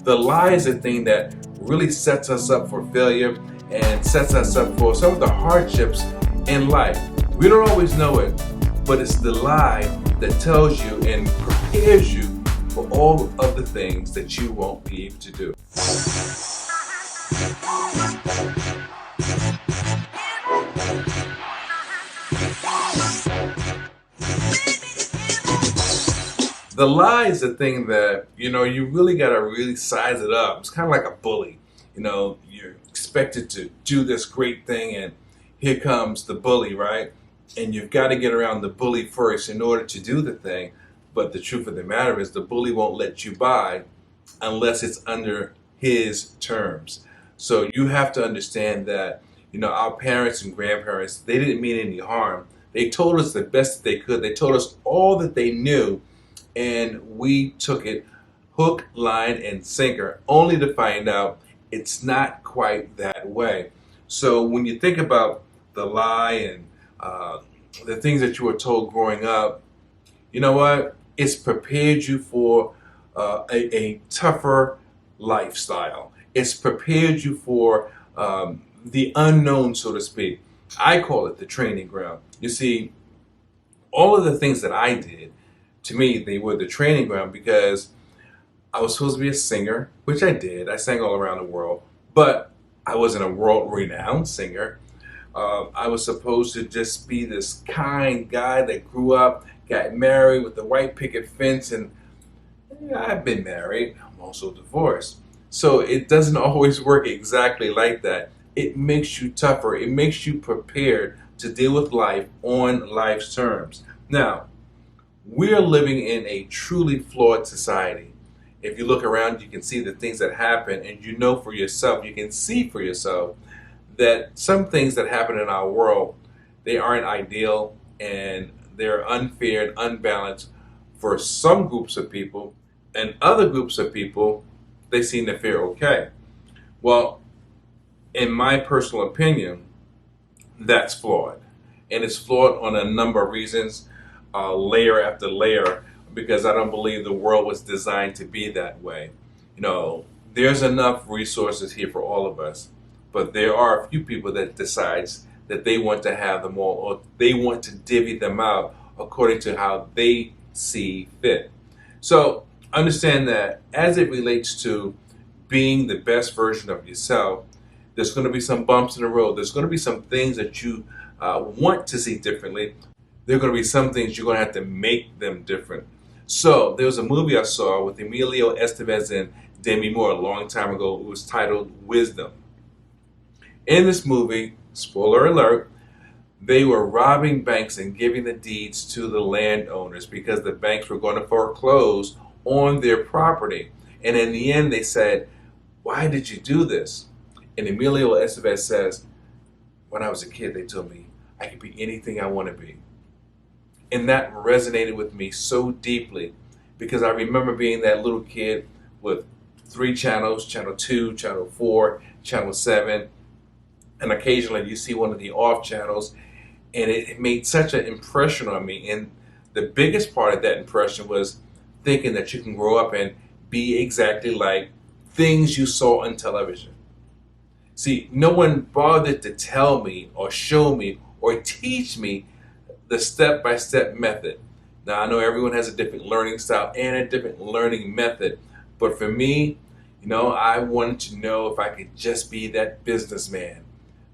The lie is the thing that really sets us up for failure and sets us up for some of the hardships in life. We don't always know it, but it's the lie that tells you and prepares you for all of the things that you won't be able to do. The lie is the thing that, you really got to really size it up. It's kind of like a bully. You're expected to do this great thing, and here comes the bully, right? And you've got to get around the bully first in order to do the thing. But the truth of the matter is the bully won't let you buy unless it's under his terms. So you have to understand that, our parents and grandparents, they didn't mean any harm. They told us the best that they could. They told us all that they knew, and we took it hook, line, and sinker, only to find out it's not quite that way. So when you think about the lie and the things that you were told growing up, you know what? It's prepared you for a tougher lifestyle. It's prepared you for the unknown, so to speak. I call it the training ground. You see, all of the things that I did, to me, they were the training ground because I was supposed to be a singer, which I did. I sang all around the world, but I wasn't a world-renowned singer. I was supposed to just be this kind guy that grew up, got married with a white picket fence, and I've been married. I'm also divorced. So it doesn't always work exactly like that. It makes you tougher. It makes you prepared to deal with life on life's terms. Now, we're living in a truly flawed society. If you look around, you can see the things that happen, and you know for yourself, you can see for yourself that some things that happen in our world, they aren't ideal, and they're unfair and unbalanced for some groups of people, and other groups of people, they seem to fare okay. Well, in my personal opinion, that's flawed. And it's flawed on a number of reasons, layer after layer, because I don't believe the world was designed to be that way. There's enough resources here for all of us, but there are a few people that decides that they want to have them all, or they want to divvy them out according to how they see fit. So understand that as it relates to being the best version of yourself, there's going to be some bumps in the road. There's going to be some things that you want to see differently. There are going to be some things you're going to have to make them different. So there was a movie I saw with Emilio Estevez and Demi Moore a long time ago. It was titled Wisdom. In this movie, spoiler alert, they were robbing banks and giving the deeds to the landowners because the banks were going to foreclose on their property. And in the end, they said, "Why did you do this?" And Emilio Estevez says, "When I was a kid, they told me I could be anything I want to be." And that resonated with me so deeply because I remember being that little kid with 3 channels, channel 2, channel 4, channel 7, and occasionally you see one of the off channels, and it made such an impression on me. And the biggest part of that impression was thinking that you can grow up and be exactly like things you saw on television. See, no one bothered to tell me or show me or teach me the step-by-step method. Now, I know everyone has a different learning style and a different learning method, but for me, I wanted to know if I could just be that businessman.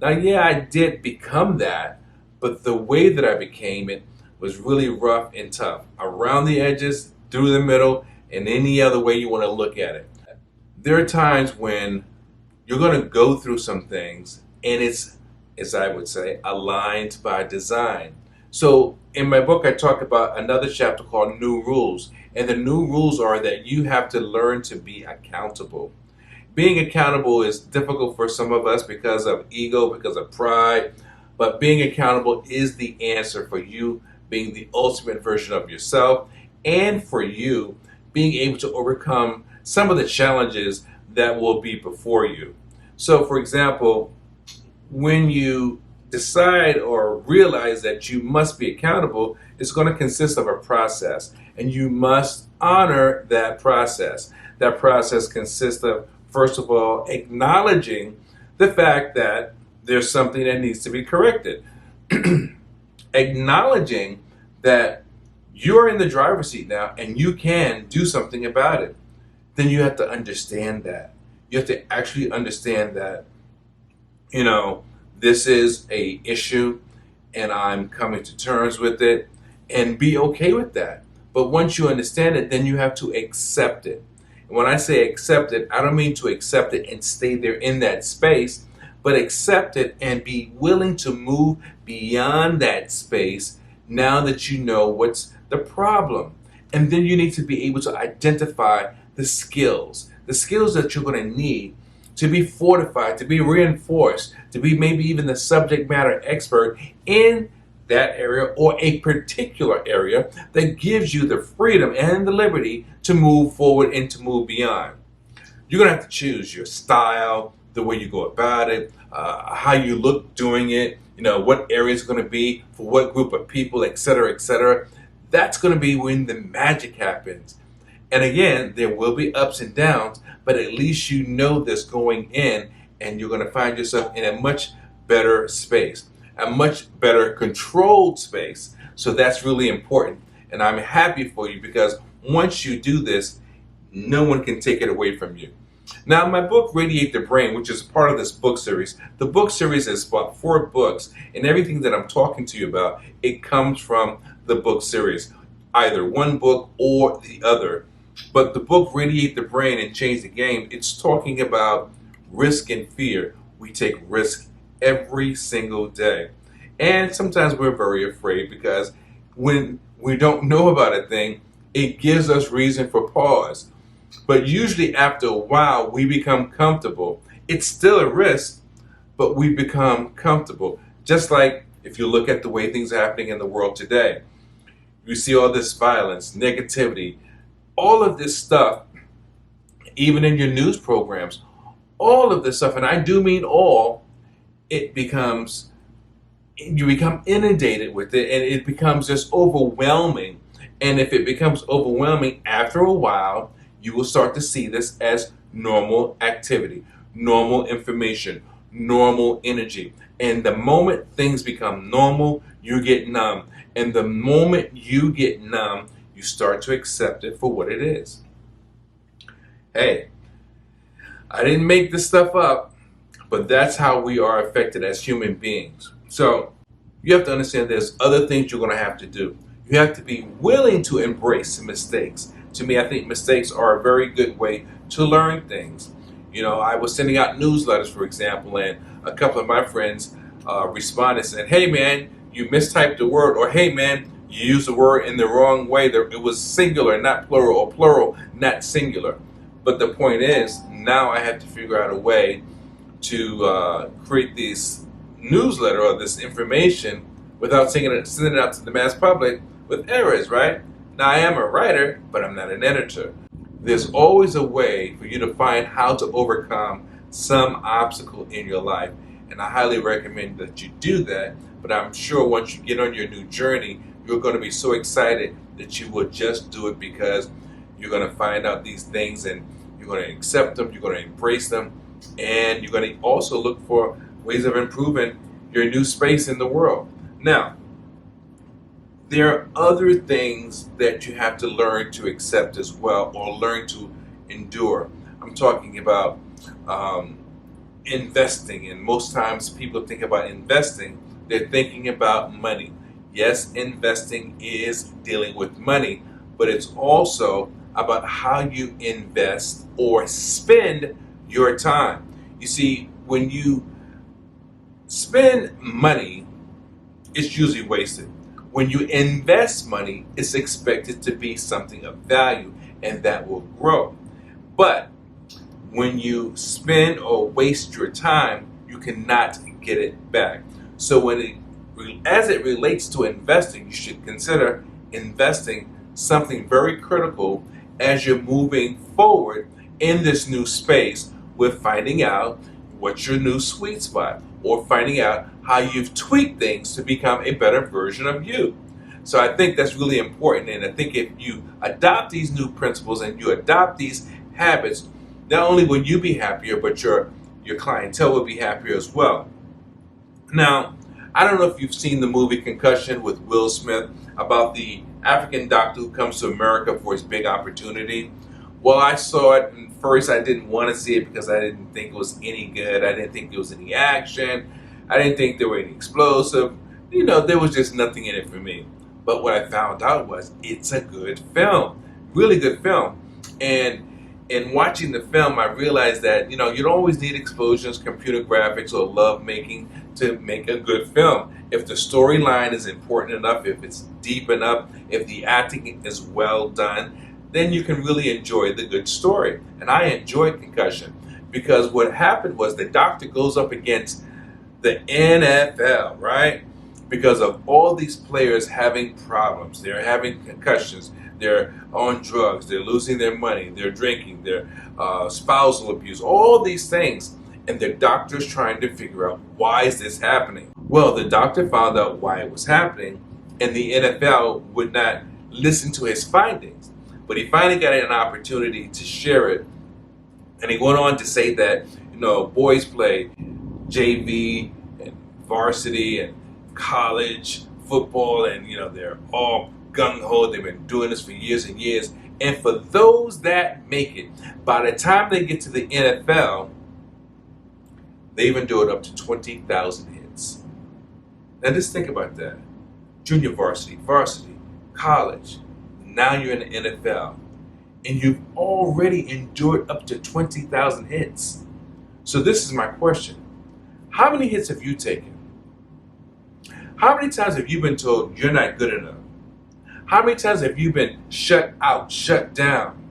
Now, yeah, I did become that, but the way that I became it was really rough and tough. Around the edges, through the middle, and any other way you want to look at it. There are times when you're going to go through some things, and it's, as I would say, aligned by design. So in my book, I talk about another chapter called New Rules. And the new rules are that you have to learn to be accountable. Being accountable is difficult for some of us because of ego, because of pride. But being accountable is the answer for you being the ultimate version of yourself, and for you being able to overcome some of the challenges that will be before you. So for example, when you decide or realize that you must be accountable, it's going to consist of a process, and you must honor that process. That process consists of, first of all, acknowledging the fact that there's something that needs to be corrected. Acknowledging that you're in the driver's seat now and you can do something about it. Then you have to understand that. You have to actually understand that, this is a issue and I'm coming to terms with it, and be okay with that. But once you understand it, then you have to accept it. And when I say accept it, I don't mean to accept it and stay there in that space, but accept it and be willing to move beyond that space now that you know what's the problem. And then you need to be able to identify the skills that you're going to need to be fortified, to be reinforced, to be maybe even the subject matter expert in that area or a particular area that gives you the freedom and the liberty to move forward and to move beyond. You're going to have to choose your style, the way you go about it, how you look doing it, what area is going to be for what group of people, etc., etc. That's going to be when the magic happens. And again, there will be ups and downs, but at least you know this going in, and you're going to find yourself in a much better space, a much better controlled space. So that's really important. And I'm happy for you, because once you do this, no one can take it away from you. Now, my book, Radiate the Brain, which is part of this book series, the book series is about 4 books, and everything that I'm talking to you about, it comes from the book series, either one book or the other. But the book, Radiate the Brain and Change the Game, it's talking about risk and fear. We take risk every single day. And sometimes we're very afraid, because when we don't know about a thing, it gives us reason for pause. But usually after a while, we become comfortable. It's still a risk, but we become comfortable. Just like if you look at the way things are happening in the world today. You see all this violence, negativity, all of this stuff, even in your news programs, all of this stuff, and I do mean all, you become inundated with it, and it becomes just overwhelming. And if it becomes overwhelming, after a while, you will start to see this as normal activity, normal information, normal energy. And the moment things become normal, you get numb. And the moment you get numb, you start to accept it for what it is. Hey, I didn't make this stuff up, but that's how we are affected as human beings. So you have to understand there's other things you're going to have to do. You have to be willing to embrace mistakes. To me, I think mistakes are a very good way to learn things. I was sending out newsletters, for example, and a couple of my friends responded saying, "Hey man, you mistyped the word," or "Hey man, you used the word in the wrong way. It was singular, not plural, or plural, not singular." But the point is, now I have to figure out a way to create this newsletter or this information without sending it out to the mass public with errors, right? Now, I am a writer, but I'm not an editor. There's always a way for you to find how to overcome some obstacle in your life, and I highly recommend that you do that. But I'm sure once you get on your new journey, you're going to be so excited that you will just do it, because you're going to find out these things and you're going to accept them, you're going to embrace them, and you're going to also look for ways of improving your new space in the world. Now, there are other things that you have to learn to accept as well, or learn to endure. I'm talking about investing, and most times people think about investing, they're thinking about money. Yes, investing is dealing with money, but it's also about how you invest or spend your time. You see, when you spend money, it's usually wasted. When you invest money, it's expected to be something of value, and that will grow. But when you spend or waste your time, you cannot get it back. So as it relates to investing, you should consider investing something very critical as you're moving forward in this new space, with finding out what's your new sweet spot, or finding out how you've tweaked things to become a better version of you. So I think that's really important. And I think if you adopt these new principles and you adopt these habits, not only will you be happier, but your clientele will be happier as well. Now, I don't know if you've seen the movie Concussion with Will Smith about the African doctor who comes to America for his big opportunity. Well, I saw it, and first I didn't want to see it because I didn't think it was any good. I didn't think there was any action. I didn't think there were any explosive. There was just nothing in it for me. But what I found out was it's a good film, really good film. And in watching the film, I realized that, you don't always need explosions, computer graphics, or love making to make a good film. If the storyline is important enough, if it's deep enough, if the acting is well done, then you can really enjoy the good story. And I enjoyed Concussion because what happened was the doctor goes up against the NFL, right? Because of all these players having problems. They're having concussions. They're on drugs. They're losing their money. They're drinking. They're spousal abuse. All these things. And the doctor's trying to figure out, why is this happening? Well, the doctor found out why it was happening, and the NFL would not listen to his findings. But he finally got an opportunity to share it. And he went on to say that, boys play JV and varsity and college football, and they're all gung-ho. They've been doing this for years and years. And for those that make it, by the time they get to the NFL, they've endured up to 20,000 hits. Now just think about that. Junior varsity, college. Now you're in the NFL. And you've already endured up to 20,000 hits. So this is my question. How many hits have you taken? How many times have you been told you're not good enough? How many times have you been shut out, shut down?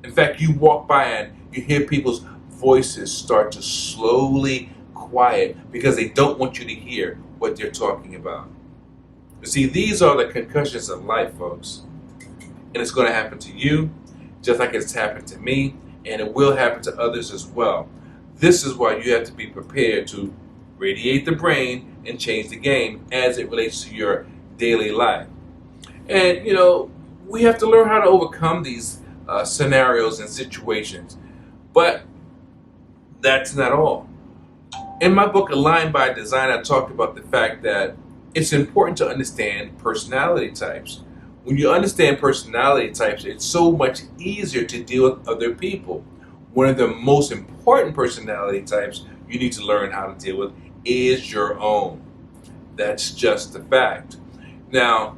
In fact, you walk by and you hear people's voices start to slowly quiet because they don't want you to hear what they're talking about. You see, these are the concussions of life, folks. And it's going to happen to you, just like it's happened to me, and it will happen to others as well. This is why you have to be prepared to radiate the brain and change the game as it relates to your daily life. And, we have to learn how to overcome these scenarios and situations. But that's not all. In my book, Aligned by Design, I talked about the fact that it's important to understand personality types. When you understand personality types, it's so much easier to deal with other people. One of the most important personality types you need to learn how to deal with is your own. That's just the fact. Now,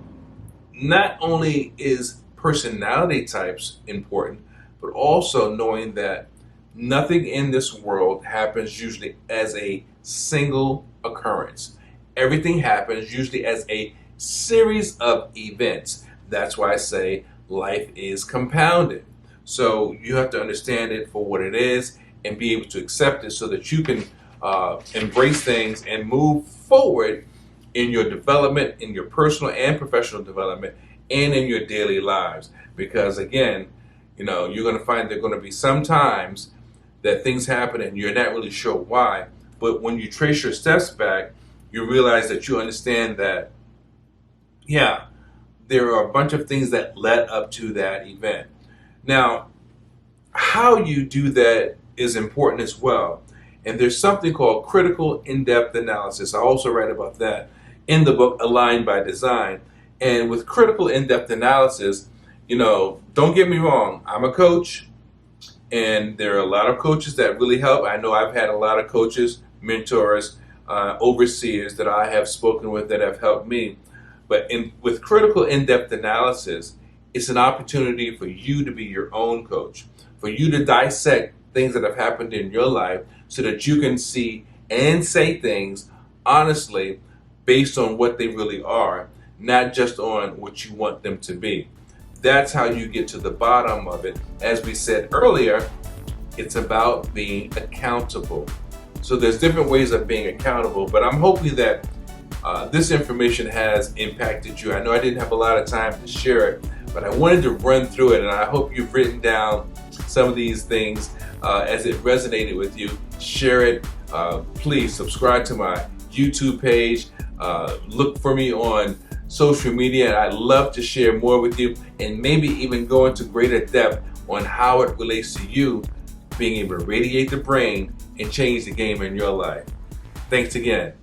not only is personality types important, but also knowing that nothing in this world happens usually as a single occurrence. Everything happens usually as a series of events. That's why I say life is compounded. So you have to understand it for what it is and be able to accept it so that you can embrace things and move forward in your development, in your personal and professional development, and in your daily lives. Because again, you're going to find there are going to be some times that things happen and you're not really sure why. But when you trace your steps back, you realize that you understand that, yeah, there are a bunch of things that led up to that event. Now, how you do that is important as well. And there's something called critical in-depth analysis. I also write about that in the book, Aligned by Design. And with critical in-depth analysis, don't get me wrong, I'm a coach, and there are a lot of coaches that really help. I know I've had a lot of coaches, mentors, overseers that I have spoken with that have helped me. But with critical in-depth analysis, it's an opportunity for you to be your own coach, for you to dissect things that have happened in your life so that you can see and say things honestly based on what they really are, not just on what you want them to be. That's how you get to the bottom of it. As we said earlier, it's about being accountable. So there's different ways of being accountable, but I'm hoping that this information has impacted you. I know I didn't have a lot of time to share it, but I wanted to run through it, and I hope you've written down some of these things as it resonated with you. Share it. Please subscribe to my YouTube page. Look for me on social media, and I'd love to share more with you and maybe even go into greater depth on how it relates to you being able to radiate the brain and change the game in your life. Thanks again.